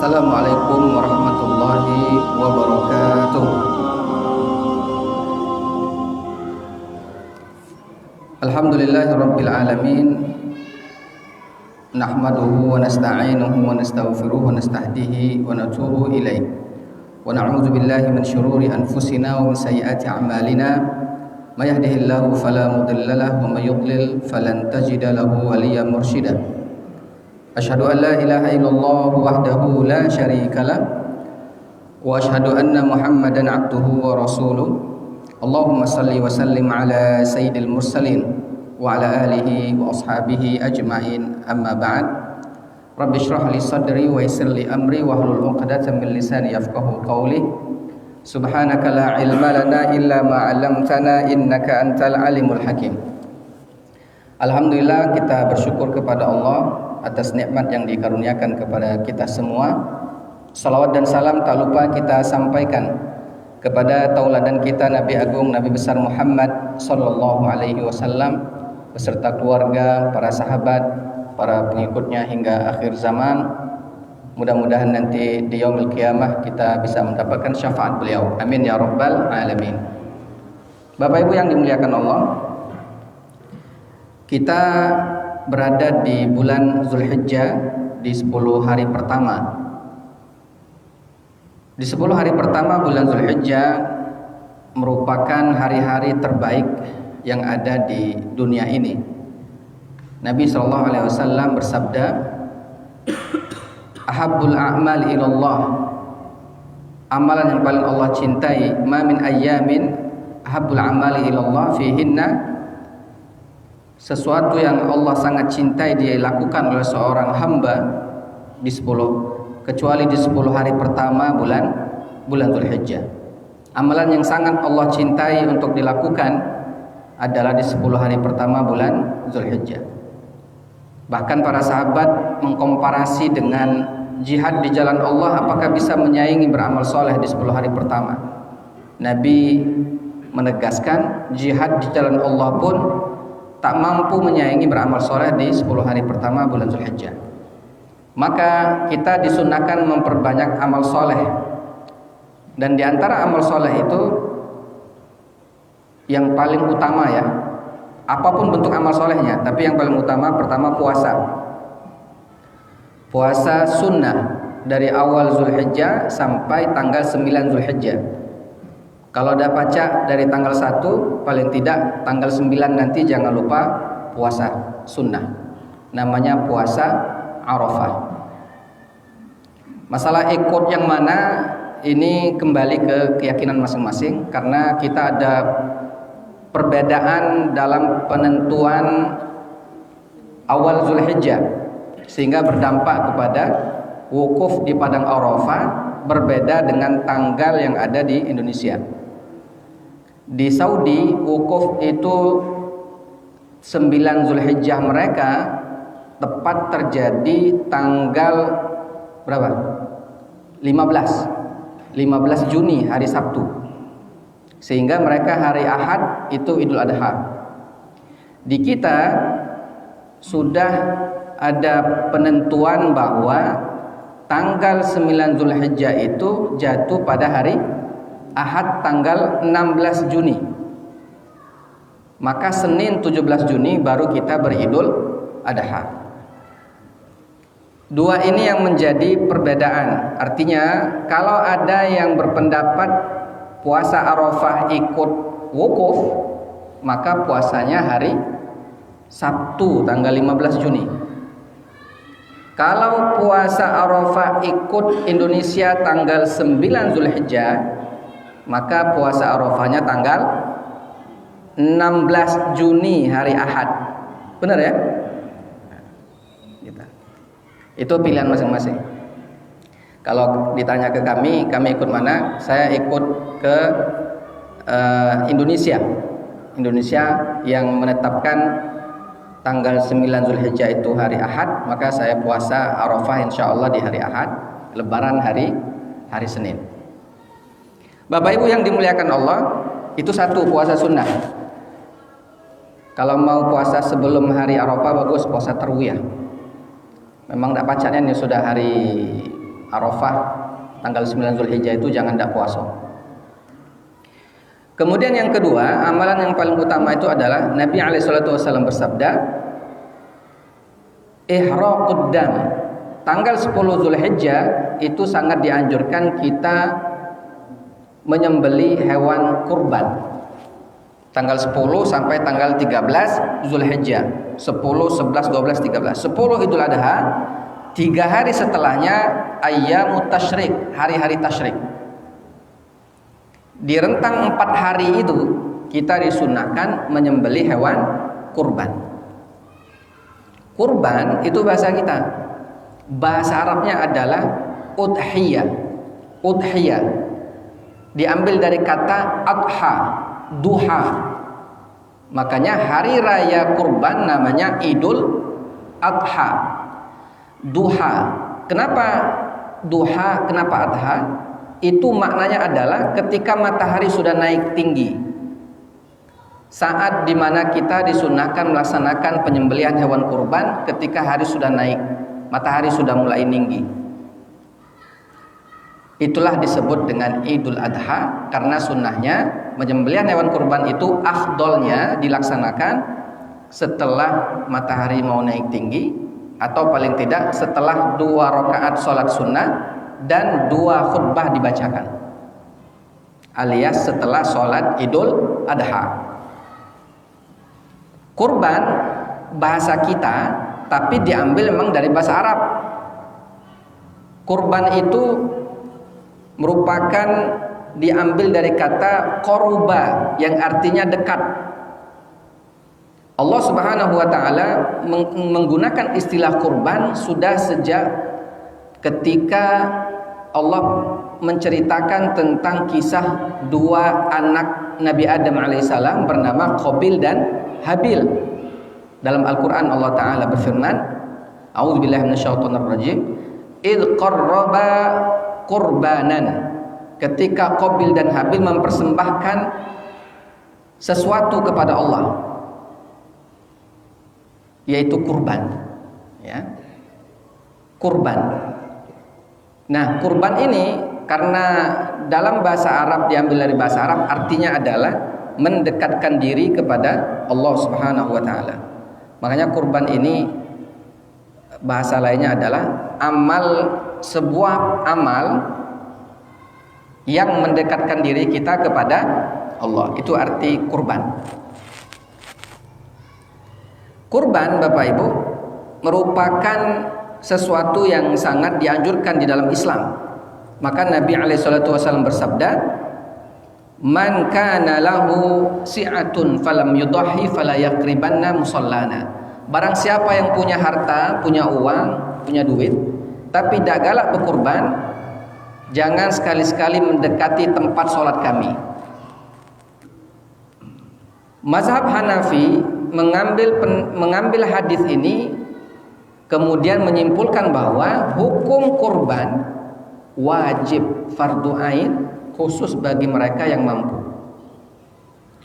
Assalamualaikum warahmatullahi wabarakatuh. Alhamdulillahirabbil alamin. Nahmaduhu wa nasta'inuhu wa nastaghfiruhu wa nastahdihi wa natubu ilaih. Wa na'udzu billahi min syururi anfusina wa min sayyiati a'malina. May yahdihillahu fala mudilla lahu wa may yudlil falan tajida lahu waliyyan mursyida. Asyhadu an la ilaha illallah wahdahu la syarika lah wa asyhadu anna Muhammadan abduhu wa rasuluh. Allahumma salli wa sallim ala sayyidil mursalin wa ala alihi wa ashabihi ajmain, amma ba'd. Rabbi shrah li sadri wa yassir li amri wa hlul 'uqdatam min lisani yafqahu qawli. Subhanaka la ilma lana illa ma 'allamtana innaka antal alimul hakim. Alhamdulillah, kita bersyukur kepada Allah atas nikmat yang dikaruniakan kepada kita semua. Salawat dan salam tak lupa kita sampaikan kepada tauladan kita Nabi Agung, Nabi besar Muhammad sallallahu alaihi wasallam beserta keluarga, para sahabat, para pengikutnya hingga akhir zaman. Mudah-mudahan nanti di yaumil qiyamah kita bisa mendapatkan syafaat beliau. Amin ya rabbal alamin. Bapak Ibu yang dimuliakan Allah, kita berada di bulan Zulhijjah di 10 hari pertama. Di 10 hari pertama bulan Zulhijjah merupakan hari-hari terbaik yang ada di dunia ini. Nabi SAW bersabda, ahabbul a'mal ilallah, amalan yang paling Allah cintai, ma min ayyamin ahabbul a'mali ilallah fihinna, sesuatu yang Allah sangat cintai dilakukan oleh seorang hamba di 10, kecuali di 10 hari pertama bulan Zulhijjah. Amalan yang sangat Allah cintai untuk dilakukan adalah di 10 hari pertama bulan Zulhijjah. Bahkan para sahabat mengkomparasi dengan jihad di jalan Allah, apakah bisa menyaingi beramal soleh di 10 hari pertama. Nabi menegaskan jihad di jalan Allah pun tak mampu menyaingi beramal soleh di 10 hari pertama bulan Zulhijjah. Maka kita disunahkan memperbanyak amal soleh. Dan di antara amal soleh itu yang paling utama, ya, apapun bentuk amal solehnya, tapi yang paling utama pertama puasa. Puasa sunnah dari awal Zulhijjah sampai tanggal 9 Zulhijjah. Kalau ada baca dari tanggal 1, paling tidak tanggal 9 nanti jangan lupa puasa sunnah. Namanya puasa Arafah. Masalah ikut yang mana ini kembali ke keyakinan masing-masing, karena kita ada perbedaan dalam penentuan awal Zulhijjah, sehingga berdampak kepada wukuf di padang Arafah berbeda dengan tanggal yang ada di Indonesia. Di Saudi wukuf itu 9 Zulhijjah mereka tepat terjadi tanggal berapa? 15 Juni, hari Sabtu. Sehingga mereka hari Ahad itu Idul Adha. Di kita sudah ada penentuan bahwa tanggal 9 Zulhijjah itu jatuh pada hari Ahad tanggal 16 Juni. Maka Senin 17 Juni baru kita beridul Adha. Dua ini yang menjadi perbedaan. Artinya kalau ada yang berpendapat puasa Arafah ikut wukuf, maka puasanya hari Sabtu tanggal 15 Juni. Kalau puasa Arafah ikut Indonesia tanggal 9 Zulhijjah, maka puasa Arafahnya tanggal 16 Juni, hari Ahad. Benar ya? Itu pilihan masing-masing. Kalau ditanya ke kami ikut mana? Saya ikut ke Indonesia. Indonesia yang menetapkan tanggal 9 Zulhijjah itu hari Ahad, maka saya puasa Arafah insyaallah di hari Ahad, Lebaran hari Senin. Bapak Ibu yang dimuliakan Allah, itu satu puasa sunnah. Kalau mau puasa sebelum hari Arafah bagus puasa tarwiyah. Memang tidak pacanya ini sudah hari Arafah tanggal 9 Zulhijjah itu jangan tidak puasa. Kemudian yang kedua, amalan yang paling utama itu adalah Nabi SAW bersabda, ihraqud dam. Tanggal 10 Zulhijjah itu sangat dianjurkan kita menyembelih hewan kurban. Tanggal 10 sampai tanggal 13 Zulhijjah. 10, 11, 12, 13. 10 Idul Adha, 3 hari setelahnya ayyamut tasyrik, hari-hari tasyrik. Di rentang 4 hari itu kita disunahkan menyembelih hewan kurban. Kurban itu bahasa kita. Bahasa Arabnya adalah udhiyah. Udhiyah diambil dari kata adha, duha. Makanya hari raya kurban namanya Idul Adha. Duha. Kenapa duha? Kenapa adha? Itu maknanya adalah ketika matahari sudah naik tinggi, saat dimana kita disunahkan melaksanakan penyembelihan hewan kurban ketika hari sudah naik, matahari sudah mulai tinggi. Itulah disebut dengan Idul Adha, karena sunnahnya penyembelihan hewan kurban itu afdolnya dilaksanakan setelah matahari mau naik tinggi, atau paling tidak setelah 2 rakaat sholat sunnah dan 2 khutbah dibacakan, alias setelah sholat Idul Adha. Kurban bahasa kita, tapi diambil memang dari bahasa Arab. Kurban itu merupakan diambil dari kata koruba yang artinya dekat. Allah Subhanahu wa ta'ala menggunakan istilah kurban sudah sejak ketika Allah menceritakan tentang kisah 2 anak Nabi Adam alaihissalam bernama Qabil dan Habil. Dalam Al-Quran Allah Ta'ala berfirman, a'udzubillahi minasyaitonirrajim, idh qarraba qurbanan, ketika Qabil dan Habil mempersembahkan sesuatu kepada Allah, yaitu kurban, ya, kurban. Nah, kurban ini karena dalam bahasa Arab, diambil dari bahasa Arab, artinya adalah mendekatkan diri kepada Allah Subhanahu wa ta'ala. Makanya kurban ini bahasa lainnya adalah amal, sebuah amal yang mendekatkan diri kita kepada Allah. Itu arti kurban. Kurban, Bapak Ibu, merupakan sesuatu yang sangat dianjurkan di dalam Islam. Maka Nabi SAW bersabda, man kana lahu si'atun falam yudhahi fala yaqribanna musallana. Barang siapa yang punya harta, punya uang, punya duit, tapi tidak galak berkurban, jangan sekali-sekali mendekati tempat sholat kami. Mazhab Hanafi mengambil hadis ini, kemudian menyimpulkan bahwa hukum kurban wajib fardu ain khusus bagi mereka yang mampu.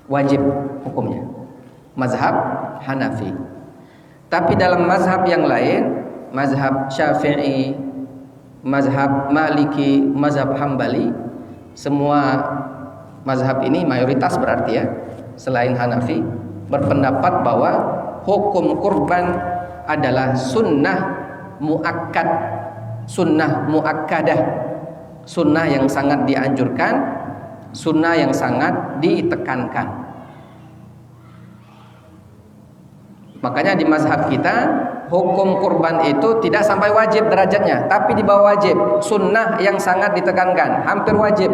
Wajib hukumnya. Mazhab Hanafi. Tapi dalam mazhab yang lain, mazhab Syafi'i, mazhab Maliki, mazhab Hambali, semua mazhab ini mayoritas berarti ya, selain Hanafi, berpendapat bahwa hukum kurban adalah sunnah muakkad, sunnah muakkadah, sunnah yang sangat dianjurkan, sunnah yang sangat ditekankan. Makanya di mazhab kita hukum kurban itu tidak sampai wajib derajatnya, tapi di bawah wajib, sunnah yang sangat ditekankan, hampir wajib.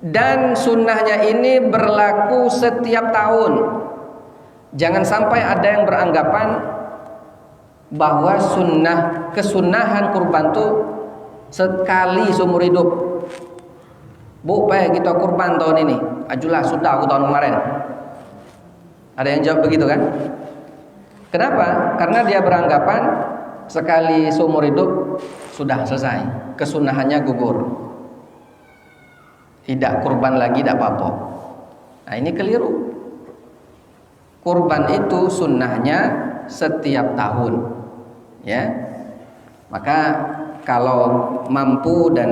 Dan sunnahnya ini berlaku setiap tahun. Jangan sampai ada yang beranggapan bahwa kesunahan kurban itu sekali seumur hidup. Bu, kita kurban tahun ini. Ajulah, sudah aku tahun kemarin. Ada yang jawab begitu kan? Kenapa? Karena dia beranggapan sekali seumur hidup sudah selesai, kesunahannya gugur, tidak kurban lagi, tidak apa-apa. Nah, ini keliru. Kurban itu sunnahnya setiap tahun, ya. Maka kalau mampu, dan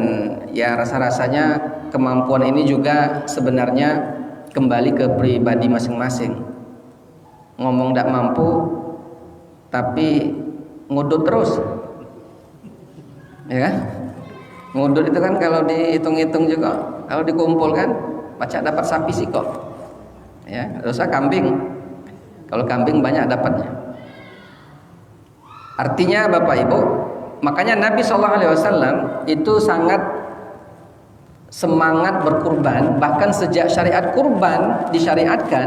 ya rasa-rasanya kemampuan ini juga sebenarnya kembali ke pribadi masing-masing. Ngomong tidak mampu tapi ngudut terus, ya kan? Ngudut itu kan kalau dihitung-hitung juga, kalau dikumpulkan macam dapat sapi sih kok, ya dosa kambing. Kalau kambing banyak dapatnya. Artinya Bapak Ibu, makanya Nabi SAW itu sangat semangat berkurban. Bahkan sejak syariat kurban disyariatkan,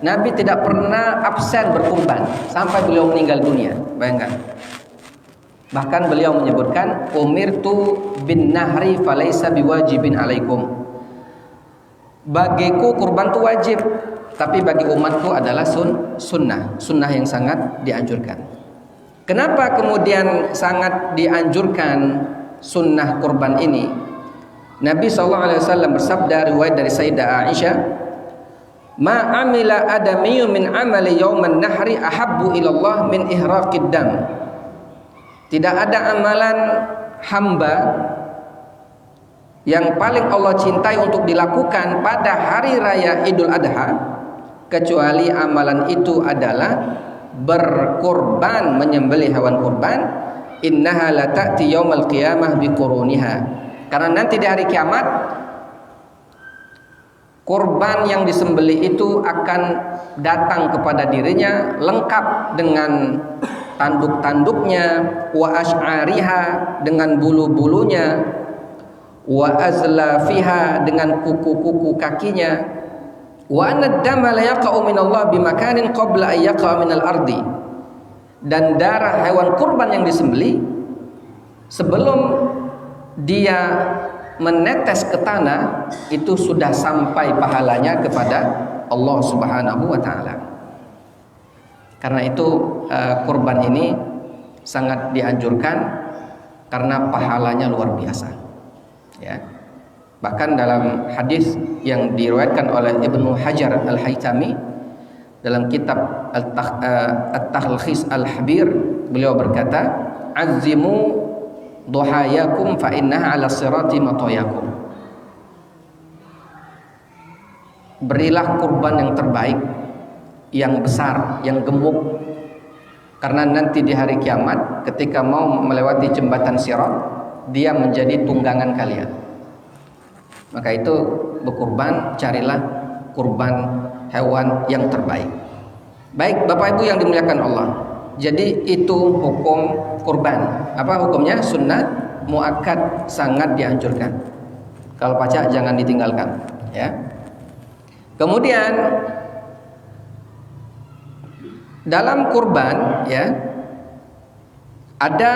Nabi tidak pernah absen berkurban sampai beliau meninggal dunia. Bayangkan. Bahkan beliau menyebutkan, umirtu bin nahri falaysa biwajibin alaikum. Bagiku kurban itu wajib, tapi bagi umatku adalah sunnah yang sangat dianjurkan. Kenapa kemudian sangat dianjurkan sunnah kurban ini? Nabi SAW bersabda, riwayat dari Sayyidah Aisyah, ma amila adamiyyu min amali yauman nahri ahabbu ilallah min ihraqid dam. Tidak ada amalan hamba yang paling Allah cintai untuk dilakukan pada hari raya Idul Adha kecuali amalan itu adalah berkurban, menyembelih hewan kurban. Innaha la ta'ti yaumal qiyamah biquruniha. Karena nanti di hari kiamat kurban yang disembelih itu akan datang kepada dirinya lengkap dengan tanduk-tanduknya, wa asy'ariha dengan bulu-bulunya, wa azlafiha dengan kuku-kuku kakinya, wa anad dama la yaqa'u minallah bimakanin qabla ay yaqa'a minal ardi. Dan darah hewan kurban yang disembelih sebelum dia menetes ke tanah itu sudah sampai pahalanya kepada Allah Subhanahu wa taala. Karena itu kurban ini sangat dianjurkan karena pahalanya luar biasa. Ya. Bahkan dalam hadis yang diriwayatkan oleh Ibnu Hajar Al-Haytami dalam kitab At-Talkhis Al-Habir, beliau berkata, "Azzimu duhayakum fa innaha 'ala sirati matayakum." Berilah kurban yang terbaik, yang besar, yang gemuk, karena nanti di hari kiamat ketika mau melewati jembatan Sirat, dia menjadi tunggangan kalian. Maka itu berkurban, carilah kurban hewan yang terbaik. Baik Bapak Ibu yang dimuliakan Allah, jadi itu hukum kurban. Apa hukumnya? Sunnah muakkad, sangat dianjurkan. Kalau pacak jangan ditinggalkan, ya. Kemudian dalam kurban, ya, ada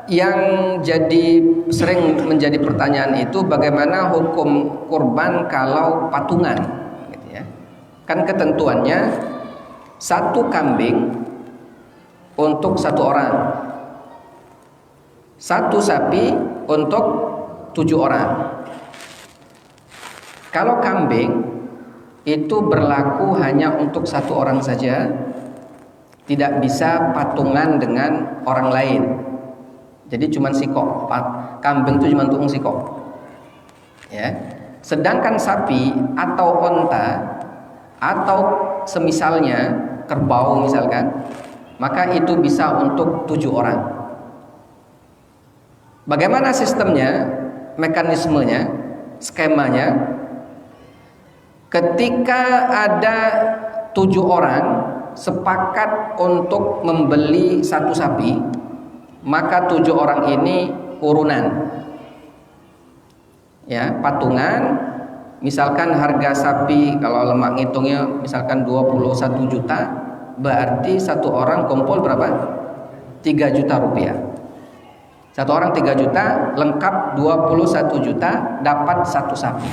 yang sering menjadi pertanyaan itu bagaimana hukum kurban kalau patungan, gitu ya. Kan ketentuannya satu kambing untuk satu orang, satu sapi untuk 7 orang. Kalau kambing itu berlaku hanya untuk satu orang saja, tidak bisa patungan dengan orang lain. Jadi cuma sikok, kambing itu cuma untuk sikok, ya. Sedangkan sapi atau onta atau semisalnya kerbau misalkan, maka itu bisa untuk 7 orang. Bagaimana sistemnya, mekanismenya, skemanya? Ketika ada 7 orang sepakat untuk membeli satu sapi, maka 7 orang ini urunan, ya, patungan. Misalkan harga sapi kalau lemak ngitungnya misalkan 21 juta, berarti satu orang kumpul berapa? 3 juta rupiah. Satu orang 3 juta, lengkap 21 juta, dapat satu sapi.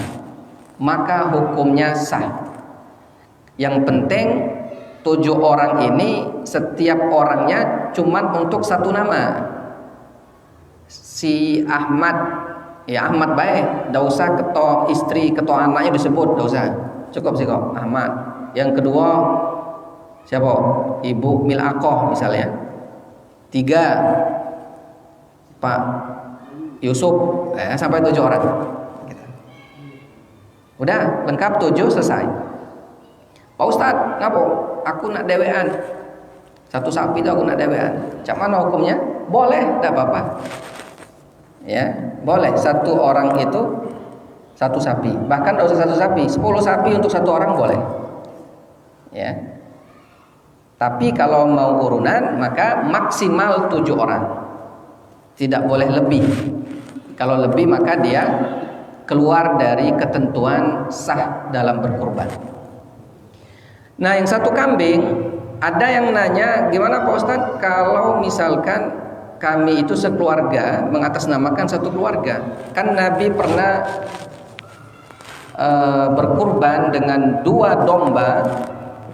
Maka hukumnya sah. Yang penting 7 orang ini setiap orangnya cuman untuk satu nama. Si Ahmad, ya Ahmad baik, tidak usah ketua istri, ketua anaknya disebut, tidak usah. Cukup sih kok Ahmad. Yang kedua siapa? Ibu Milakoh misalnya. 3 Pak Yusuf, sampai 7 orang. Gitu. Udah lengkap 7 selesai. Pak Ustadz, ngapa? Aku nak dewean. Satu sapi itu aku nak dewean. Cak mana hukumnya? Boleh, tidak apa-apa. Ya, boleh. Satu orang itu satu sapi. Bahkan tidak usah satu sapi, 10 sapi untuk satu orang boleh. Ya. Tapi kalau mau urunan maka maksimal 7 orang. Tidak boleh lebih. Kalau lebih maka dia keluar dari ketentuan sah dalam berkurban. Nah, yang satu kambing, ada yang nanya, gimana Pak Ustadz kalau misalkan kami itu sekeluarga mengatasnamakan satu keluarga? Kan Nabi pernah berkurban dengan 2 domba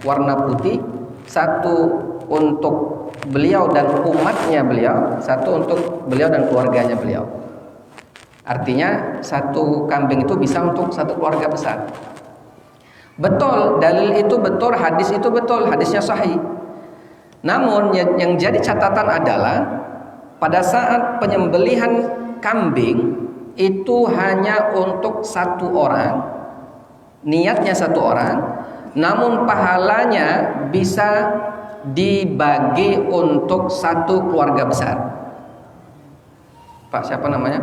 warna putih, satu untuk beliau dan umatnya beliau, satu untuk beliau dan keluarganya beliau. Artinya satu kambing itu bisa untuk satu keluarga besar. Betul, dalil itu betul, hadis itu betul, hadisnya sahih. Namun yang jadi catatan adalah pada saat penyembelihan kambing itu hanya untuk satu orang, niatnya satu orang, namun pahalanya bisa dibagi untuk satu keluarga besar. Pak siapa namanya?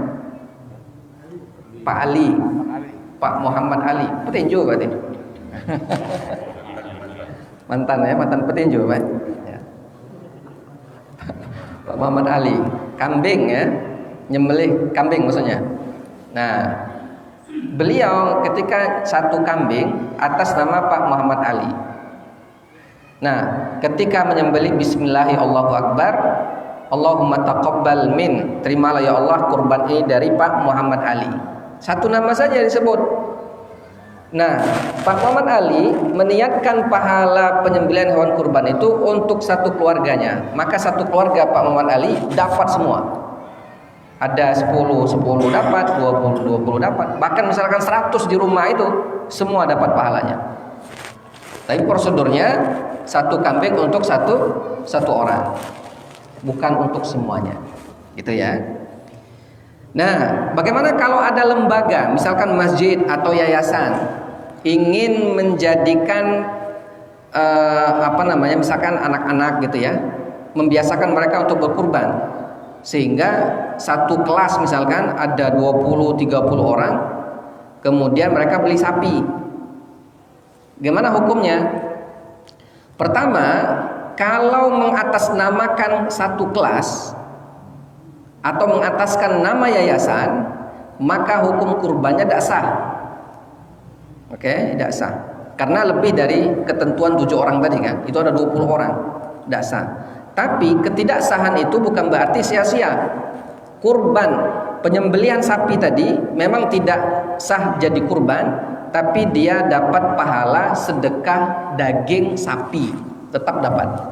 Pak Ali, Pak Muhammad Ali, petinju berarti. Mantan petinju Pak. Ya. Pak Muhammad Ali, kambing ya, nyembelih kambing maksudnya. Nah, beliau ketika satu kambing atas nama Pak Muhammad Ali. Nah, ketika menyembelih bismillahi Allahu Akbar, Allahumma taqabbal min, terimalah ya Allah kurban ini dari Pak Muhammad Ali. Satu nama saja disebut. Nah, Pak Muhammad Ali meniatkan pahala penyembelihan hewan kurban itu untuk satu keluarganya. Maka satu keluarga Pak Muhammad Ali dapat semua. Ada 10 dapat, 20 dapat. Bahkan misalkan 100 di rumah itu semua dapat pahalanya. Tapi prosedurnya satu kambing untuk satu orang. Bukan untuk semuanya. Gitu ya. Nah, bagaimana kalau ada lembaga, misalkan masjid atau yayasan ingin menjadikan misalkan anak-anak gitu ya, membiasakan mereka untuk berkurban, sehingga satu kelas misalkan ada 20-30 orang, kemudian mereka beli sapi. Gimana hukumnya? Pertama, kalau mengatasnamakan satu kelas atau mengataskan nama yayasan, maka hukum kurbannya tidak sah. Oke, tidak sah. Karena lebih dari ketentuan 7 orang tadi kan, itu ada 20 orang, tidak sah. Tapi ketidaksahan itu bukan berarti sia-sia. Kurban, penyembelihan sapi tadi memang tidak sah jadi kurban, tapi dia dapat pahala sedekah daging sapi, tetap dapat.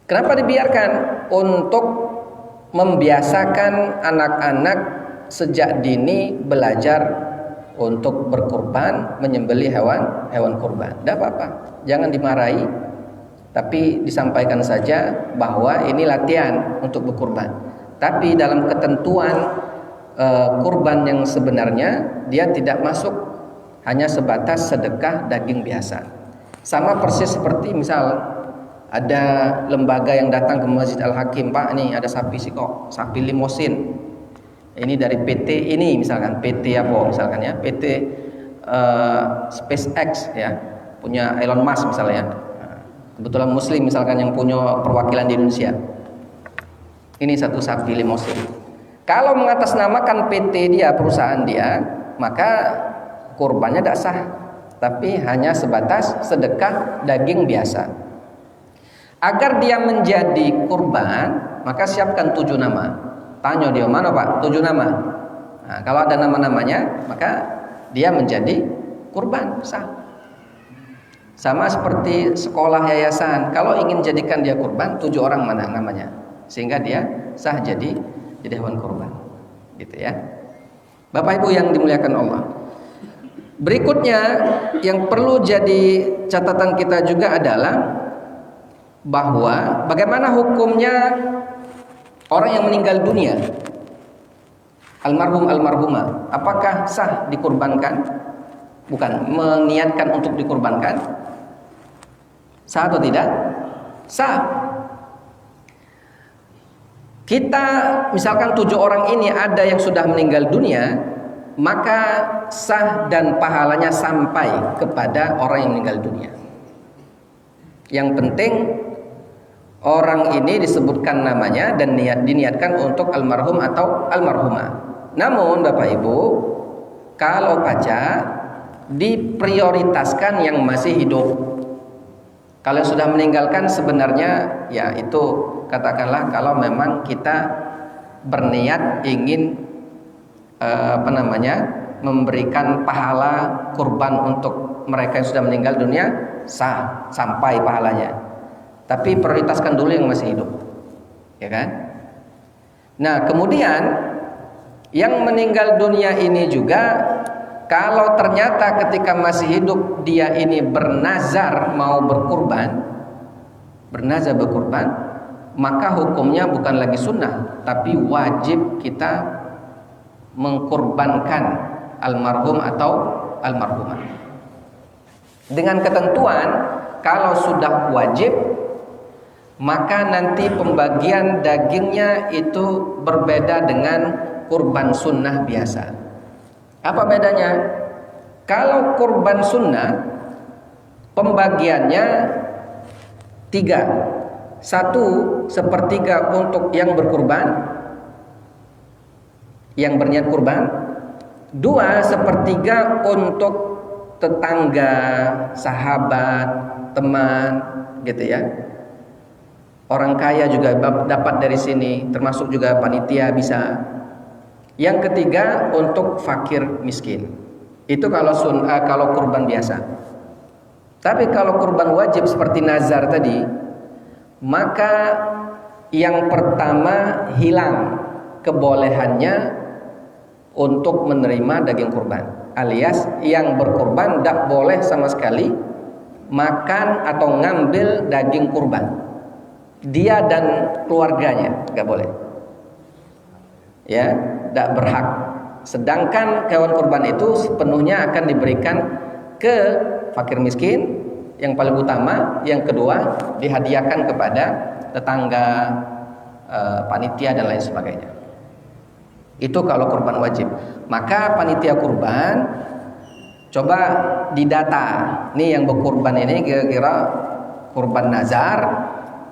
Kenapa dibiarkan? Untuk membiasakan anak-anak sejak dini belajar untuk berkurban, menyembelih hewan kurban. Tidak apa-apa, jangan dimarahi, tapi disampaikan saja bahwa ini latihan untuk berkurban. Tapi dalam ketentuan kurban yang sebenarnya dia tidak masuk, hanya sebatas sedekah daging biasa. Sama persis seperti misal ada lembaga yang datang ke Masjid Al-Hakim, Pak, nih ada sapi kok, sapi limosin. Ini dari PT ini misalkan, PT apa misalkan ya, PT SpaceX ya, punya Elon Musk misalnya. Kebetulan Muslim misalkan yang punya perwakilan di Indonesia. Ini satu sapi limosin. Kalau mengatasnamakan PT dia, perusahaan dia, maka kurbannya tidak sah, tapi hanya sebatas sedekah daging biasa. Agar dia menjadi kurban, maka siapkan 7 nama. Tanya dia, mana Pak? 7 nama. Nah, kalau ada nama-namanya, maka dia menjadi kurban, sah. Sama seperti sekolah yayasan, kalau ingin jadikan dia kurban, 7 orang mana namanya, sehingga dia sah jadi hewan kurban. Gitu ya. Bapak Ibu yang dimuliakan Allah. Berikutnya yang perlu jadi catatan kita juga adalah bahwa bagaimana hukumnya orang yang meninggal dunia almarhum almarhumah, apakah sah dikurbankan? Bukan, meniatkan untuk dikurbankan. Sah atau tidak? Sah. Kita misalkan 7 orang ini ada yang sudah meninggal dunia, maka sah dan pahalanya sampai kepada orang yang meninggal dunia. Yang penting orang ini disebutkan namanya dan diniatkan untuk almarhum atau almarhumah. Namun Bapak Ibu, kalau pajak diprioritaskan yang masih hidup. Kalau sudah meninggalkan sebenarnya ya itu katakanlah kalau memang kita berniat ingin memberikan pahala kurban untuk mereka yang sudah meninggal dunia, sah sampai pahalanya. Tapi prioritaskan dulu yang masih hidup. Ya kan? Nah, kemudian yang meninggal dunia ini juga kalau ternyata ketika masih hidup dia ini bernazar mau berkurban, maka hukumnya bukan lagi sunnah, tapi wajib kita mengkurbankan almarhum atau almarhumah. Dengan ketentuan kalau sudah wajib, maka nanti pembagian dagingnya itu berbeda dengan kurban sunnah biasa. Apa bedanya? Kalau kurban sunnah pembagiannya 3. 1/3 untuk yang berkurban, yang berniat kurban. 2/3 untuk tetangga, sahabat, teman, gitu ya. Orang kaya juga dapat dari sini, termasuk juga panitia bisa. Yang ketiga untuk fakir miskin. Itu kalau kurban biasa. Tapi kalau kurban wajib seperti nazar tadi, maka yang pertama hilang kebolehannya untuk menerima daging kurban. Alias yang berkurban tidak boleh sama sekali makan atau ngambil daging kurban. Dia dan keluarganya nggak boleh. Ya, tidak berhak. Sedangkan hewan kurban itu sepenuhnya akan diberikan ke fakir miskin yang paling utama, yang kedua dihadiahkan kepada tetangga, panitia dan lain sebagainya. Itu kalau kurban wajib. Maka panitia kurban coba didata. Nih yang berkurban ini kira-kira kurban nazar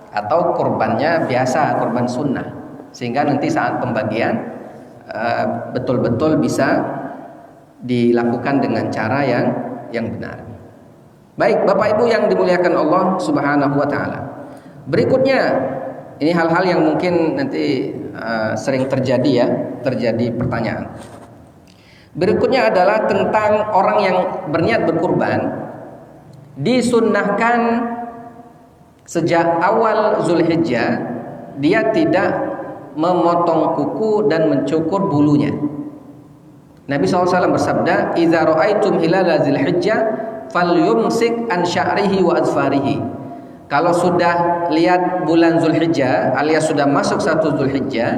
atau kurbannya biasa, kurban sunnah. Sehingga nanti saat pembagian betul-betul bisa dilakukan dengan cara yang benar. Baik, Bapak Ibu yang dimuliakan Allah Subhanahu wa taala. Berikutnya, ini hal-hal yang mungkin nanti sering terjadi pertanyaan. Berikutnya adalah tentang orang yang berniat berkurban, disunnahkan sejak awal Zulhijjah dia tidak memotong kuku dan mencukur bulunya. Nabi SAW bersabda, "Idza ra'aitum hilala Dzulhijjah falyumsik an sya'rihi wa adfarihi." Kalau sudah lihat bulan Zulhijjah alias sudah masuk 1 Zulhijjah,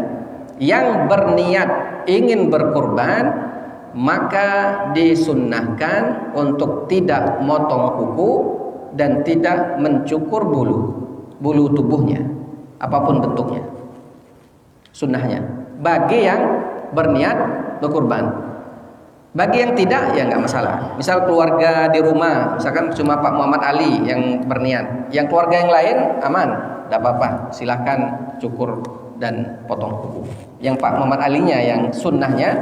yang berniat ingin berkurban, maka disunnahkan untuk tidak motong kuku dan tidak mencukur bulu tubuhnya, apapun bentuknya. Sunnahnya bagi yang berniat berkurban. Bagi yang tidak ya nggak masalah. Misal keluarga di rumah, misalkan cuma Pak Muhammad Ali yang berniat, yang keluarga yang lain aman, tidak apa-apa, silakan cukur dan potong kuku. Yang Pak Muhammad Alinya yang sunnahnya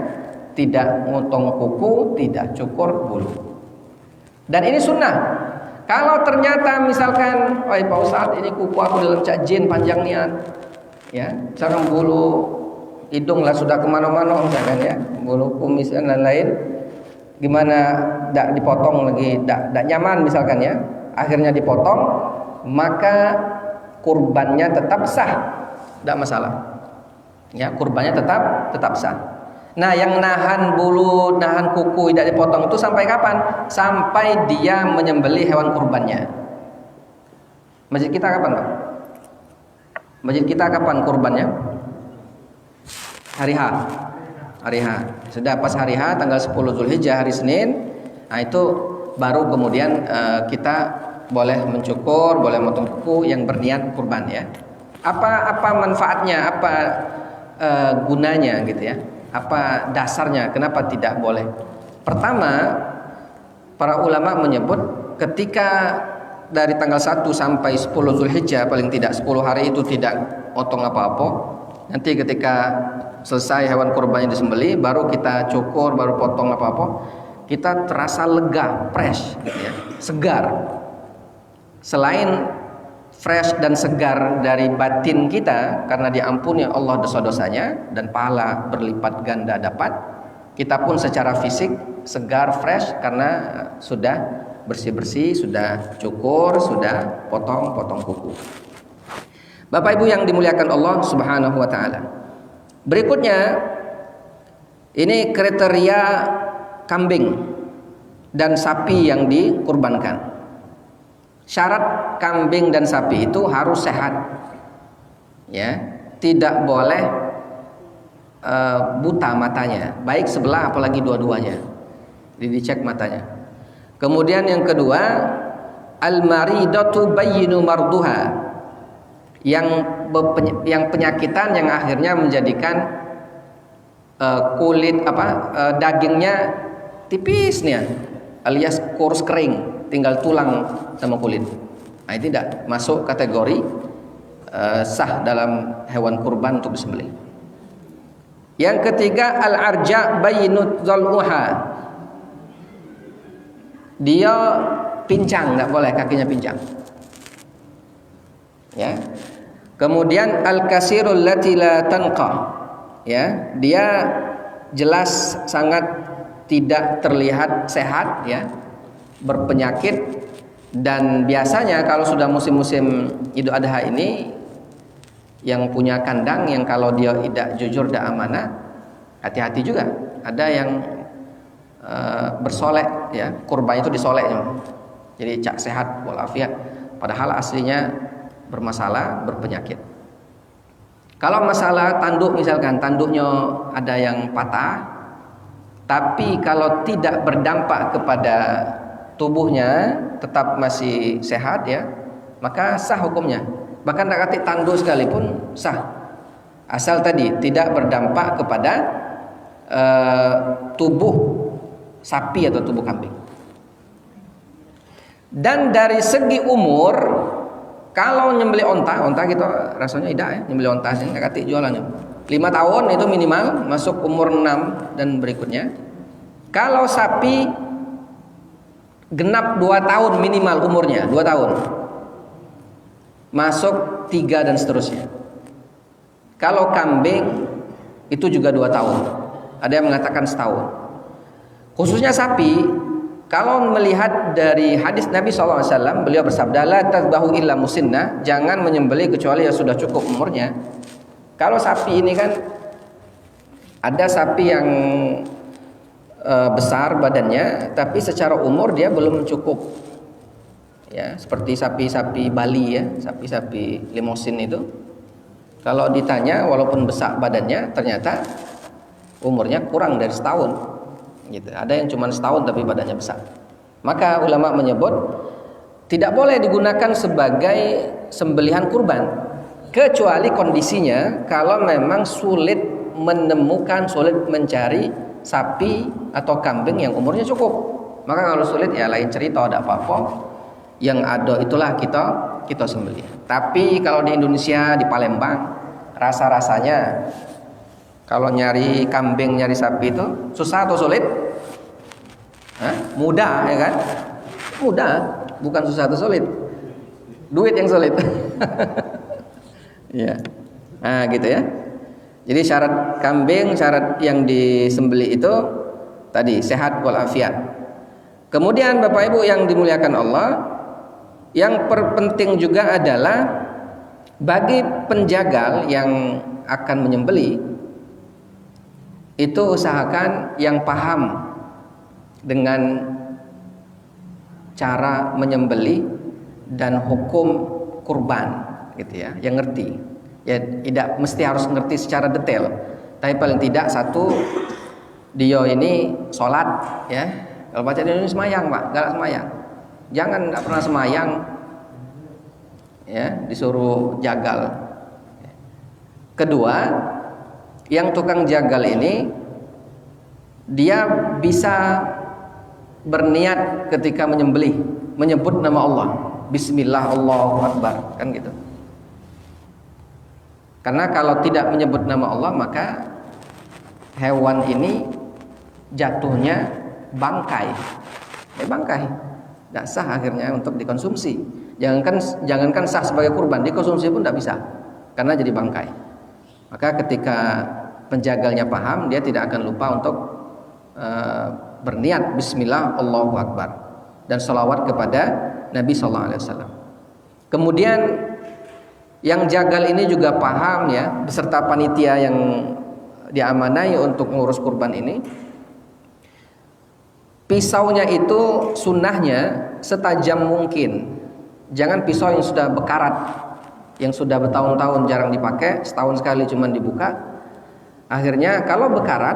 tidak motong kuku, tidak cukur bulu. Dan ini sunnah. Kalau ternyata misalkan, wahai Pak Ustadz, ini kuku aku dalam jin panjang niat, ya, misalkan bulu hidung lah sudah kemana-mana misalkan ya, bulu kumis dan lain-lain, gimana tidak dipotong lagi, tidak nyaman misalkan ya, akhirnya dipotong, maka kurbannya tetap sah, tidak masalah. Ya, kurbannya tetap sah. Nah, yang nahan bulu, nahan kuku tidak dipotong itu sampai kapan? Sampai dia menyembelih hewan kurbannya. Masjid kita kapan, Pak? Masjid kita kapan kurbannya? Hari H. hari H. Sudah pas hari H tanggal 10 Zulhijjah hari Senin, nah itu baru kemudian kita boleh mencukur, boleh motong kuku yang berniat kurban ya. Apa manfaatnya, apa gunanya gitu ya? Apa dasarnya kenapa tidak boleh? Pertama, para ulama menyebut ketika dari tanggal 1 sampai 10 Zulhijjah paling tidak 10 hari itu tidak potong apa-apa. Nanti ketika selesai hewan kurbannya disembelih baru kita cukur, baru potong apa-apa, kita terasa lega, fresh gitu ya, segar. Selain fresh dan segar dari batin kita karena diampuni Allah dosa-dosanya dan pahala berlipat ganda dapat, kita pun secara fisik segar, fresh karena sudah bersih-bersih, sudah cukur, sudah potong kuku. Bapak Ibu yang dimuliakan Allah Subhanahu wa taala. Berikutnya ini kriteria kambing dan sapi yang dikurbankan. Syarat kambing dan sapi itu harus sehat. Ya, tidak boleh buta matanya, baik sebelah apalagi dua-duanya. Jadi dicek matanya. Kemudian yang kedua, al-maridatu bayyinu marduha. Yang penyakitan yang akhirnya menjadikan kulit dagingnya tipis nih, alias kurus kering, tinggal tulang sama kulit. Nah, ini tidak masuk kategori sah dalam hewan kurban untuk disembelih. Yang ketiga, al-arja bayyinut dhal'uha. Dia pincang, nggak boleh kakinya pincang. Ya. Kemudian al-kasirul lati la tanqa. Ya, dia jelas sangat tidak terlihat sehat ya, berpenyakit, dan biasanya kalau sudah musim-musim Idul Adha ini yang punya kandang yang kalau dia tidak jujur dan amanah, hati-hati juga. Ada yang bersolek ya, kurban itu disoleknya. Jadi cak sehat walafiat, padahal aslinya bermasalah, berpenyakit. Kalau masalah tanduk misalkan tanduknya ada yang patah, tapi kalau tidak berdampak kepada tubuhnya tetap masih sehat ya, maka sah hukumnya. Bahkan tak tanduk sekalipun sah, asal tadi tidak berdampak kepada tubuh sapi atau tubuh kambing. Dan dari segi umur, kalau nyembelih onta gitu rasanya tidak ya, nyembelih onta sih nggak katik jualannya. 5 tahun itu minimal, masuk umur 6 dan berikutnya. Kalau sapi genap 2 tahun minimal umurnya, 2 tahun. Masuk 3 dan seterusnya. Kalau kambing itu juga 2 tahun. Ada yang mengatakan setahun. Khususnya sapi, kalau melihat dari hadis Nabi SAW, beliau bersabda, la tadbahu illa musinnah, jangan menyembelih kecuali yang sudah cukup umurnya. Kalau sapi ini kan ada sapi yang besar badannya, tapi secara umur dia belum cukup. Ya, seperti sapi-sapi Bali ya, sapi-sapi limosin itu. Kalau ditanya walaupun besar badannya, ternyata umurnya kurang dari setahun. Gitu. Ada yang cuma setahun tapi badannya besar. Maka ulama menyebut tidak boleh digunakan sebagai sembelihan kurban, kecuali kondisinya kalau memang sulit menemukan, sulit mencari sapi atau kambing yang umurnya cukup. Maka kalau sulit ya lain cerita, ada apa-apa. Yang ada itulah kita sembelih. Tapi kalau di Indonesia, di Palembang, rasa-rasanya kalau nyari kambing, nyari sapi itu susah atau sulit? Mudah ya kan? Mudah, bukan susah atau sulit. Duit yang sulit. Ya. Nah, gitu ya. Jadi syarat kambing, syarat yang disembelih itu tadi sehat walafiat. Kemudian Bapak Ibu yang dimuliakan Allah, yang terpenting juga adalah bagi penjagal yang akan menyembelih, itu usahakan yang paham dengan cara menyembelih dan hukum kurban gitu ya, yang ngerti. Ya tidak mesti harus ngerti secara detail, tapi paling tidak satu dia ini sholat, ya. Kalau baca dia ini semayang, Pak, galak semayang. Jangan nggak pernah semayang, ya, disuruh jagal. Kedua, yang tukang jagal ini dia bisa berniat ketika menyembelih, menyebut nama Allah, Bismillah Allahu Akbar, kan gitu. Karena kalau tidak menyebut nama Allah, maka hewan ini jatuhnya bangkai, bangkai, tidak sah akhirnya untuk dikonsumsi. Jangankan sah sebagai kurban, dikonsumsi pun tidak bisa, karena jadi bangkai. Maka ketika penjagalnya paham, dia tidak akan lupa untuk berniat Bismillah Allahu Akbar dan sholawat kepada Nabi Sallallahu Alaihi Wasallam. Kemudian yang jagal ini juga paham, ya, beserta panitia yang diamanai untuk mengurus kurban ini. Pisaunya itu sunnahnya setajam mungkin. Jangan pisau yang sudah bekarat, yang sudah bertahun-tahun jarang dipakai, setahun sekali cuma dibuka. Akhirnya kalau bekarat,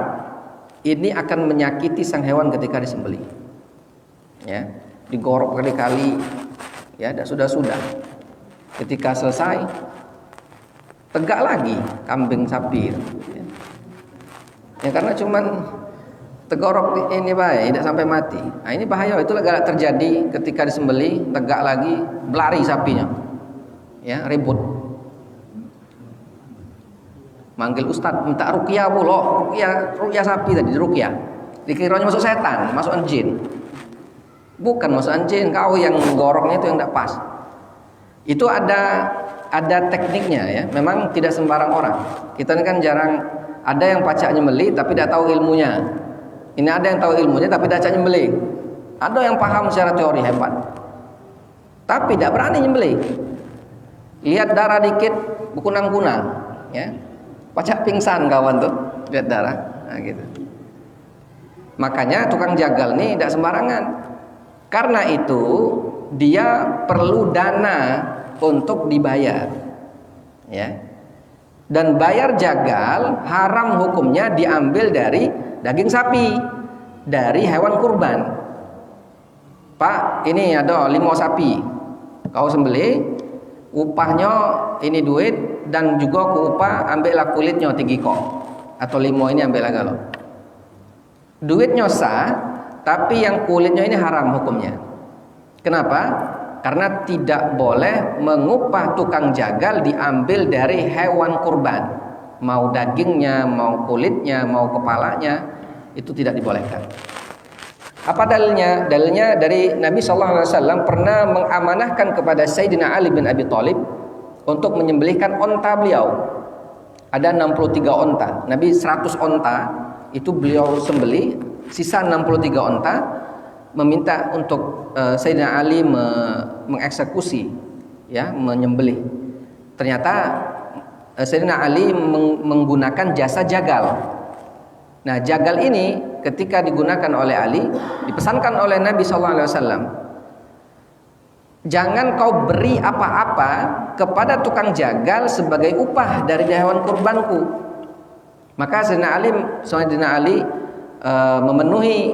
ini akan menyakiti sang hewan ketika disembelih, ya, digorok kali-kali, ya, dan sudah ketika selesai tegak lagi kambing sapi, ya, karena cuman tegorok ini baik, tidak sampai mati. Nah, ini bahaya. Itulah galak terjadi ketika disembelih, tegak lagi, berlari sapinya, ya, ribut. Manggil ustadz, minta ruqyah pula, ruqyah sapi tadi, ruqyah. Dikiranya masuk setan, masuk jin. Bukan masuk jin, kau yang goroknya itu yang tidak pas. Itu ada tekniknya, ya. Memang tidak sembarang orang. Kita ini kan jarang, ada yang pacak nyembelih tapi tidak tahu ilmunya. Ini ada yang tahu ilmunya tapi tidak pacak nyembelih. Ada yang paham secara teori hebat, tapi tidak berani nyembelih. Lihat darah dikit, berkunang-kunang, ya. Pacak pingsan kawan tuh, lihat darah, nah, gitu. Makanya tukang jagal nih tidak sembarangan. Karena itu dia perlu dana untuk dibayar, ya. Dan bayar jagal haram hukumnya diambil dari daging sapi, dari hewan kurban. Pak, ini ada 5 sapi, kau sembelih, upahnya ini duit, dan juga ku upah ambillah kulitnya 3 kok atau 5 ini ambillah kalau. Duitnya sah, tapi yang kulitnya ini haram hukumnya. Kenapa? Karena tidak boleh mengupah tukang jagal diambil dari hewan kurban. Mau dagingnya, mau kulitnya, mau kepalanya, itu tidak dibolehkan. Apa dalilnya? Dalilnya dari Nabi SAW pernah mengamanahkan kepada Sayyidina Ali bin Abi Thalib untuk menyembelihkan onta beliau. Ada 63 onta. Nabi 100 onta itu beliau sembelih, sisa 63 onta meminta untuk Sayyidina Ali mengeksekusi, ya, menyembelih. Ternyata Sayyidina Ali menggunakan jasa jagal. Nah, jagal ini ketika digunakan oleh Ali, dipesankan oleh Nabi SAW, jangan kau beri apa-apa kepada tukang jagal sebagai upah dari hewan kurbanku. Maka Sayyidina Ali memenuhi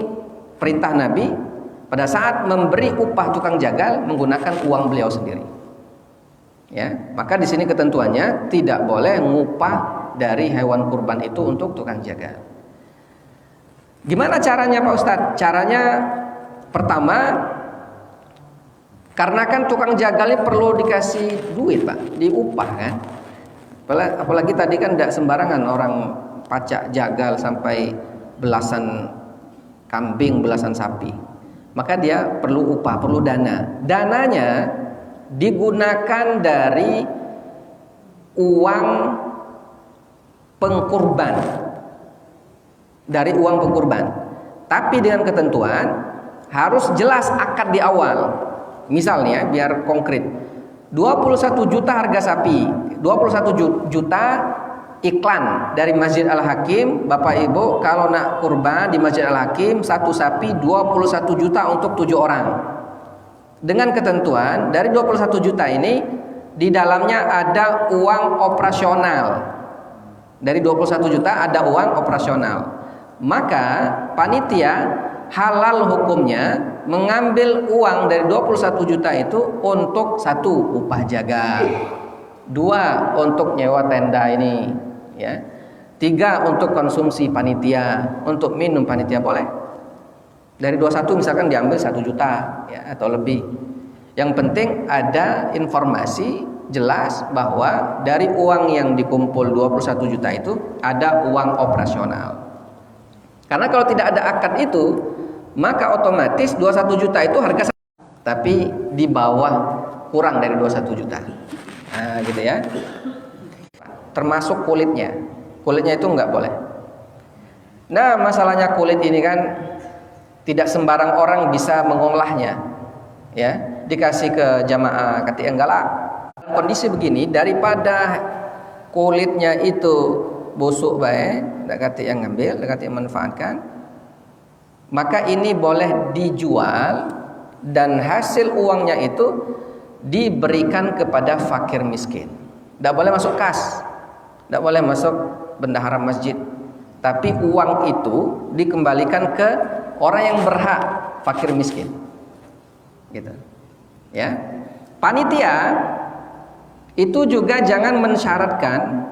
perintah Nabi pada saat memberi upah tukang jagal menggunakan uang beliau sendiri. Ya, maka di sini ketentuannya tidak boleh ngupah dari hewan kurban itu untuk tukang jagal. Gimana caranya Pak Ustadz? Caranya pertama, karena kan tukang jagal ini perlu dikasih duit Pak, diupah kan. Apalagi tadi kan tidak sembarangan orang pacak jagal sampai belasan kambing, belasan sapi. Maka dia perlu upah, perlu dana. Dananya digunakan dari uang pengkurban. Dari uang pengkurban. Tapi dengan ketentuan harus jelas akad di awal. Misalnya biar konkret, 21 juta harga sapi, 21 juta iklan dari Masjid Al-Hakim. Bapak Ibu kalau nak kurban di Masjid Al-Hakim, satu sapi 21 juta untuk 7 orang. Dengan ketentuan dari 21 juta ini di dalamnya ada uang operasional. Dari 21 juta ada uang operasional. maka panitia halal hukumnya mengambil uang dari 21 juta itu untuk satu, upah jaga, dua, untuk nyewa tenda ini, ya, tiga, untuk konsumsi panitia, untuk minum panitia boleh. Dari 21 misalkan diambil 1 juta, ya, atau lebih. Yang penting ada informasi jelas bahwa dari uang yang dikumpul 21 juta itu ada uang operasional. Karena kalau tidak ada akad itu, maka otomatis 21 juta itu harga, tapi di bawah, kurang dari 21 juta. Nah, gitu ya. Termasuk kulitnya. Kulitnya itu enggak boleh. Nah, masalahnya kulit ini kan tidak sembarang orang bisa mengolahnya. Ya, dikasih ke jamaah ketika enggak lah. Kondisi begini, daripada kulitnya itu busuk baik, tidak kata yang ngambil, tidak kata yang manfaatkan, maka ini boleh dijual dan hasil uangnya itu diberikan kepada fakir miskin. Tidak boleh masuk kas, tidak boleh masuk bendahara masjid, tapi uang itu dikembalikan ke orang yang berhak, fakir miskin, gitu. Ya, panitia itu juga jangan mensyaratkan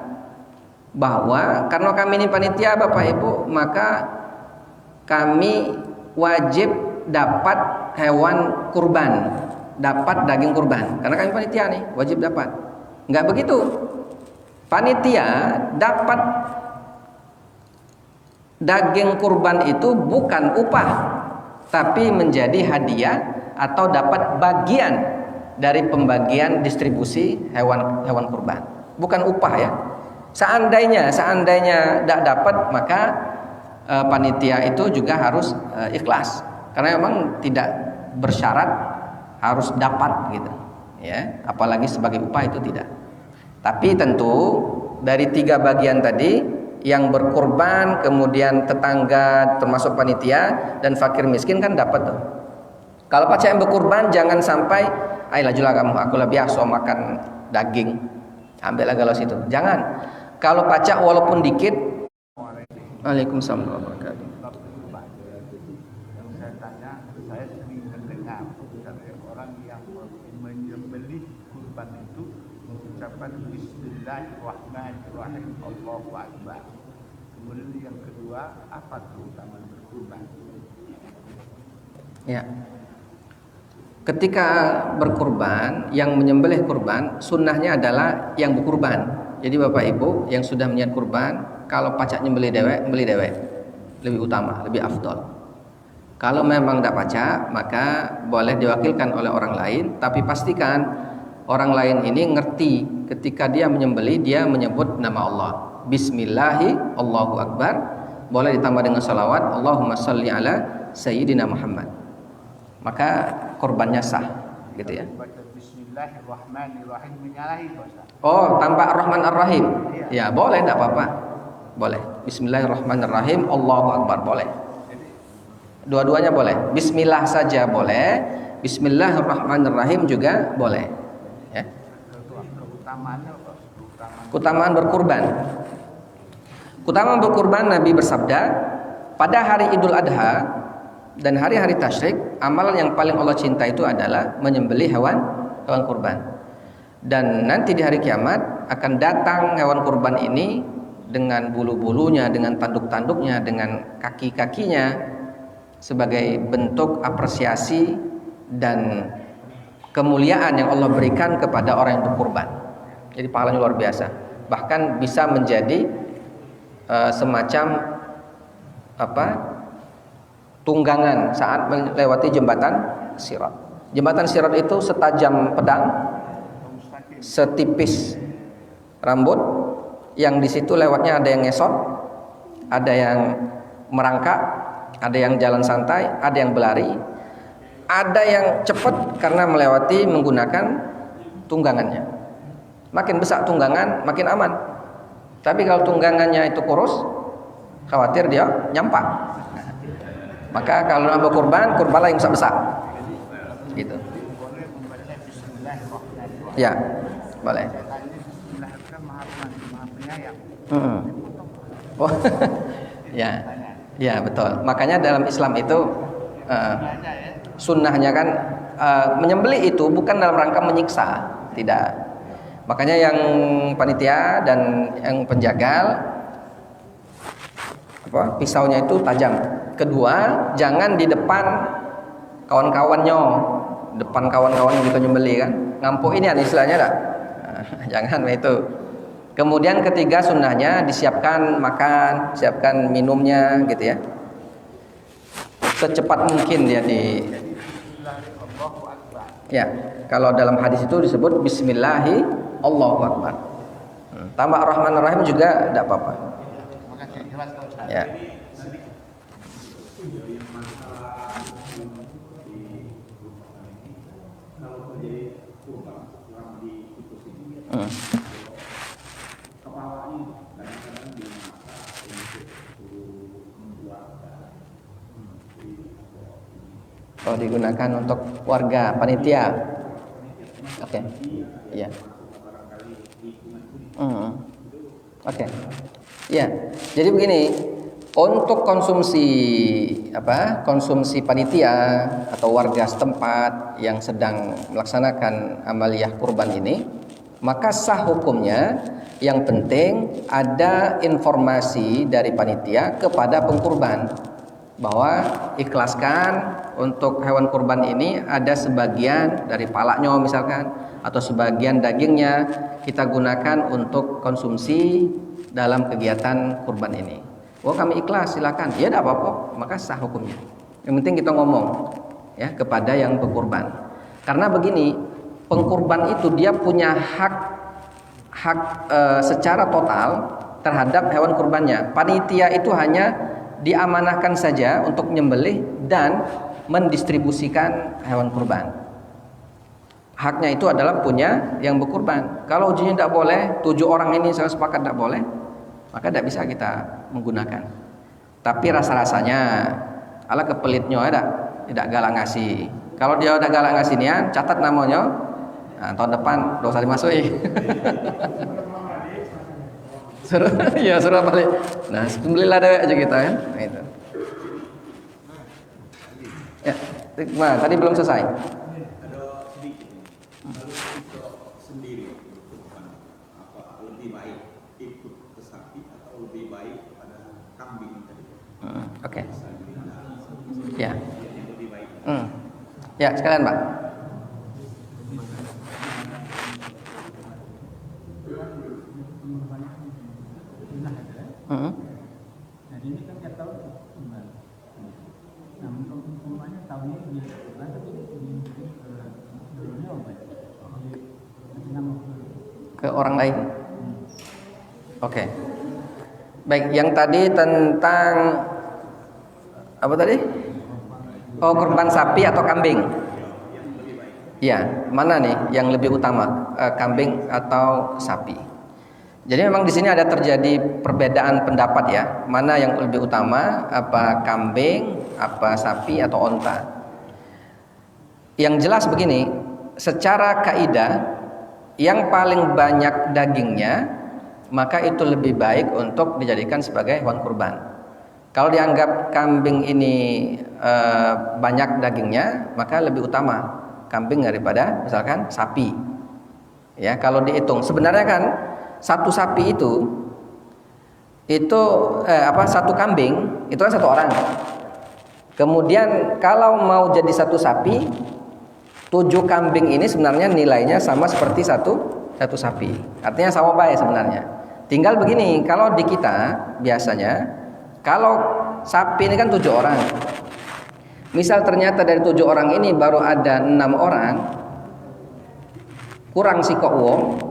bahwa karena kami ini panitia Bapak Ibu, maka kami wajib dapat hewan kurban, dapat daging kurban. Karena kami panitia nih, wajib dapat. Enggak begitu. Panitia dapat daging kurban itu bukan upah, tapi menjadi hadiah atau dapat bagian dari pembagian distribusi hewan kurban, bukan upah ya. Seandainya tidak dapat, maka panitia itu juga harus ikhlas, karena memang tidak bersyarat harus dapat gitu, ya. Apalagi sebagai upah itu tidak. Tapi tentu dari 3 bagian tadi, yang berkurban, kemudian tetangga termasuk panitia, dan fakir miskin kan dapat tuh. Kalau pacak yang berkurban jangan sampai ayolah jual kamu, aku lebih biasa makan daging, ambil aja situ. Jangan. Kalau pacak walaupun dikit. Waalaikumsalam warahmatullahi wabarakatuh. Yang saya tanya, saya sering mendengar dari orang yang menyembelih kurban itu mengucapkan Bismillahirrahmanirrahim, Allahu Akbar. Kemudian yang kedua, apa keutamaan berkurban? Ya. Ketika berkurban, yang menyembelih kurban, sunnahnya adalah yang berkurban. Jadi Bapak Ibu yang sudah niat kurban, kalau pacak nyembelih dewek, beli dewek, lebih utama, lebih afdol. Kalau memang tidak pacak, maka boleh diwakilkan oleh orang lain, tapi pastikan orang lain ini ngerti ketika dia menyembelih, dia menyebut nama Allah. Bismillahi, Allahu Akbar. Boleh ditambah dengan salawat, Allahumma salli ala Sayyidina Muhammad. Maka korbannya sah, gitu ya. Baca Bismillahirrahmanirrahim menyalahi dosa. Oh, tanpa Ar-Rahman Ar-Rahim. Ya, boleh, tidak apa-apa. Boleh. Bismillahirrahmanirrahim, Allahu Akbar, boleh. Dua-duanya boleh. Bismillah saja boleh. Bismillahirrahmanirrahim juga boleh. Ya. Keutamaannya apa? Keutamaan berkurban. Keutamaan berkurban, Nabi bersabda, pada hari Idul Adha dan hari-hari tasyrik, amalan yang paling Allah cinta itu adalah menyembelih hewan kurban. Dan nanti di hari kiamat akan datang hewan kurban ini dengan bulu-bulunya, dengan tanduk-tanduknya, dengan kaki-kakinya, sebagai bentuk apresiasi dan kemuliaan yang Allah berikan kepada orang yang berkurban. Jadi pahalanya luar biasa. Bahkan bisa menjadi semacam tunggangan saat melewati jembatan Sirat. Jembatan Sirat itu setajam pedang, setipis rambut, yang di situ lewatnya ada yang ngesot, ada yang merangkak, ada yang jalan santai, ada yang berlari, ada yang cepat karena melewati menggunakan tunggangannya. Makin besar tunggangan, makin aman. Tapi kalau tunggangannya itu kurus, khawatir dia nyampak. Maka kalau nak berkurban, kurbanlah yang besar-besar. Gitu. Boleh membaca Bismillahirrahmanirrahim. Ya, boleh. Bismillahirrahmanirrahim, Maha Penyayang. Oh, ya. Ya betul. Makanya dalam Islam itu sunnahnya kan menyembelih itu bukan dalam rangka menyiksa, tidak. Makanya yang panitia dan yang penjagal pisaunya itu tajam. Kedua, jangan di depan kawan-kawannya, depan kawan-kawan yang kita nyembelih kan. Ngampuk ini istilahnya enggak? Jangan itu. Kemudian ketiga sunnahnya disiapkan makan, siapkan minumnya gitu ya. Secepat mungkin dia di. Ya, kalau dalam hadis itu disebut Bismillahi Allahu Akbar. Tambah Rahman Rahim juga tidak apa-apa. Ya. Kalau digunakan untuk warga panitia, oke, iya, oke, ya. Jadi begini, untuk konsumsi panitia atau warga setempat yang sedang melaksanakan amaliyah kurban ini, maka sah hukumnya. Yang penting ada informasi dari panitia kepada pengkurban bahwa ikhlaskan untuk hewan kurban ini ada sebagian dari palaknya misalkan atau sebagian dagingnya kita gunakan untuk konsumsi dalam kegiatan kurban ini. Oh kami ikhlas, silakan. Ya tidak apa-apa, maka sah hukumnya. Yang penting kita ngomong ya kepada yang pengkurban. Karena begini, pengkurban itu dia punya hak secara total terhadap hewan kurbannya. Panitia itu hanya diamanahkan saja untuk menyembelih dan mendistribusikan hewan kurban. Haknya itu adalah punya yang berkurban. Kalau ujinya tidak boleh, 7 orang ini saya sepakat tidak boleh, maka tidak bisa kita menggunakan. Tapi rasa-rasanya ala kepelitnya tidak galak ngasih. Kalau dia udah galak ngasih nian, catat namanya. Nah, tahun depan tidak usah dimasuki. suruh balik. Nah, sembelihlah dewek aja kita kan. Nah, itu. Ya, nah, tadi belum selesai. Ada sedikit. Kalau ikut sendiri apa lebih baik ikut ke sapi atau lebih baik pada kambing tadi? Oke. Ya. Lebih baik. Ya, sekalian, Pak. Jadi ini kan kita tahu kembali. Nah, untuk semuanya tahun ini dia lanjut ke orang lain. Oke. Baik, yang tadi tentang apa tadi? Oh, kurban sapi atau kambing? Ya, mana nih yang lebih utama, kambing atau sapi? Jadi memang di sini ada terjadi perbedaan pendapat ya, mana yang lebih utama, apa kambing, apa sapi atau onta. Yang jelas begini, secara kaidah yang paling banyak dagingnya, maka itu lebih baik untuk dijadikan sebagai hewan kurban. Kalau dianggap kambing ini banyak dagingnya, maka lebih utama kambing daripada misalkan sapi. Ya, kalau dihitung sebenarnya kan satu sapi itu satu kambing itu kan 1 orang. Kemudian kalau mau jadi satu sapi, 7 kambing ini sebenarnya nilainya sama seperti satu sapi. Artinya sama baik sebenarnya. Tinggal begini, kalau di kita biasanya kalau sapi ini kan 7 orang. Misal ternyata dari 7 orang ini baru ada 6 orang, kurang sikok wong.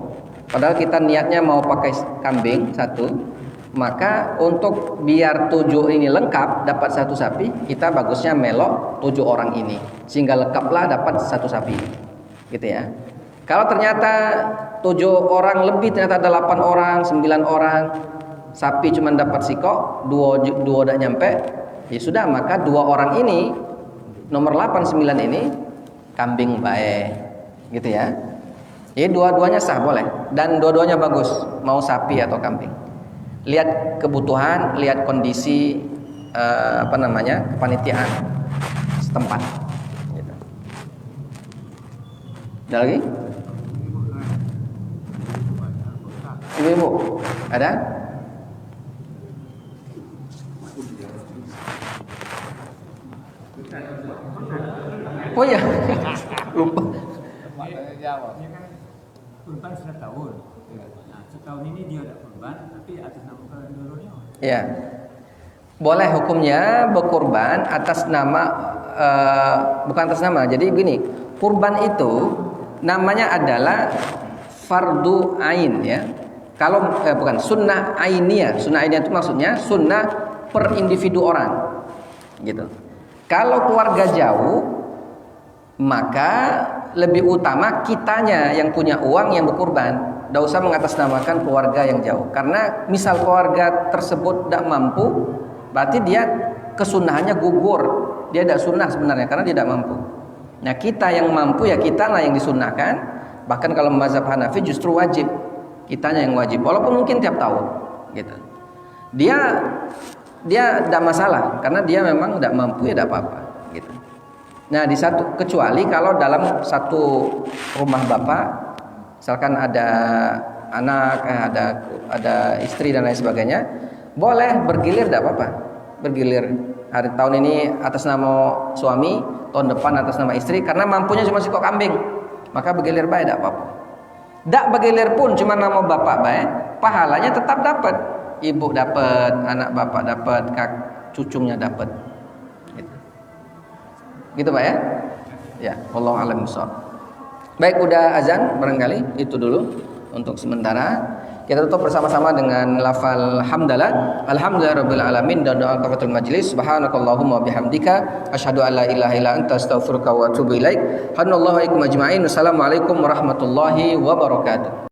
Padahal kita niatnya mau pakai kambing 1, maka untuk biar 7 ini lengkap dapat 1 sapi, kita bagusnya melok 7 orang ini sehingga lengkaplah dapat 1 sapi, gitu ya. Kalau ternyata 7 orang lebih, ternyata ada 8 orang, 9 orang, sapi cuma dapat sikok, 2 udah nyampe, ya sudah, maka 2 orang ini nomor 8, 9 ini kambing baik, gitu ya. Jadi dua-duanya sah boleh dan dua-duanya bagus, mau sapi atau kambing. Lihat kebutuhan, lihat kondisi kepanitiaan setempat. Gitu. Ada lagi? Ibu-ibu, ada? Oh iya, lupa. Kurban sudah tahun. Nah, setahun ini dia ada kurban, tapi atas nama dulunya. Ya, boleh hukumnya berkurban atas nama, bukan atas nama. Jadi begini, kurban itu namanya adalah fardu ain ya. Kalau bukan sunnah ainiyah. Sunnah ainiyah itu maksudnya sunnah per individu orang, gitu. Kalau keluarga jauh, maka lebih utama kitanya yang punya uang yang berkurban. Tidak usah mengatasnamakan keluarga yang jauh. Karena misal keluarga tersebut tidak mampu, berarti dia kesunahannya gugur. Dia tidak sunnah sebenarnya karena dia tidak mampu. Nah kita yang mampu ya kita lah yang disunahkan. Bahkan kalau mazhab Hanafi justru wajib. Kitanya yang wajib. Walaupun mungkin tiap tahun. Gitu. Dia tidak masalah karena dia memang tidak mampu ya tidak apa-apa. Gitu. Nah kecuali kalau dalam satu rumah bapak, misalkan ada anak, ada istri dan lain sebagainya, boleh bergilir tidak apa-apa. Bergilir hari tahun ini atas nama suami, tahun depan atas nama istri, karena mampunya cuma sikok kambing, maka bergilir baik tidak apa-apa. Tidak bergilir pun cuma nama bapak baik, pahalanya tetap dapat. Ibu dapat, anak bapak dapat, cucunya dapat. Gitu Pak ya? Ya, wallahu a'lam bishawab. Baik, udah azan barangkali itu dulu untuk sementara. Kita tutup bersama-sama dengan lafal hamdalah. Alhamdulillahirabbil alamin dan doa kafaratul majlis. Subhanakallahumma bihamdika asyhadu an la ilaha illa anta astaghfiruka wa atubu ilaik. Hanallahu alaikum ajmain. Wassalamualaikum warahmatullahi wabarakatuh.